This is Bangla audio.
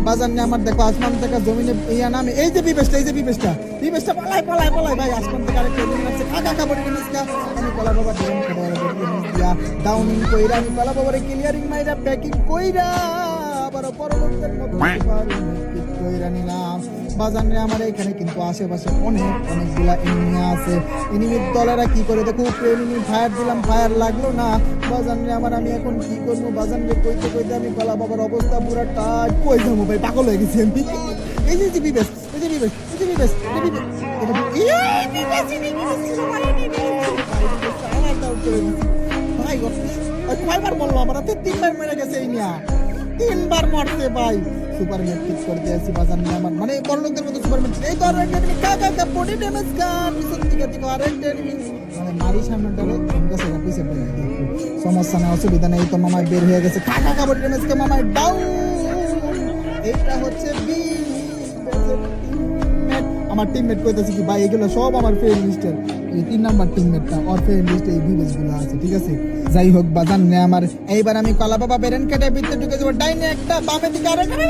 বাজার নিয়ে আমার দেখো আসমান থেকে জমিনে ইয়া নামে এই যে বিবেশটা পালাই ভাই আসমান থেকে আরেকটা এলিমেন্ট আছে কাকা বডি ড্যামেজটা আমি কলা বাবা ড্যামেজ করে দিয়া ডাউনিং কইরা আমি কলা বাবারে ক্লিয়ারিং মাইরা প্যাকিং কইরা আবার পরবর্তীর মধ্যে কইরা নিলাম বাজার নিয়ে আমার এখানে কিন্তু আশেপাশে অনেকগুলা এনিমি আছে এনিমির দলেরা কি করে দেখো এনিমি ফায়ার দিলাম ফায়ার লাগলো না বাজার নিয়ে আমার আমি এখন কি করবো বাজার নিয়ে কইতে আমি কলা বাবার অবস্থা পুরো টাট কই যাবো ভাই পাগল হয়ে গেছি আমি এই যে বিবেশ ভাই কয়বার বললো আমার হাতে 3বার মেরে গেছে এই নিয়া 3বার মারতে ভাই সুপার মেট্রিক করতে আসি বাজার নিয়ে আমার মানে বড়লোকদের মতো সুপার মেট্রিক এই তো আর একটা এনিমি কাকা বডি ড্যামেজ গান পিছন দিকে আর একটা এনিমি মানে মারি সামনেটারে গেছে পিছে পড়ে সমস্যা না অসুবিধা নেই তো মামা বের হয়ে গেছে কাকা বডি ড্যামেজ কে মামা ডাউন এইটা হচ্ছে বি আমার টিমমেট কইতাছে কি ভাই এগুলো সব আমার ফ্রেন্ড লিস্টের এই 3 নাম্বার টিমমেটটা ওর ফ্রেন্ড লিস্টে এই ভিডিওস গুলো আছে ঠিক আছে যাই হোক বাজান নে আমার এইবার আমি কলা বাবা বেরেন কেটে ভিতরে ঢুকে যাব ডাইনে একটা বামে দিকে আরেকটা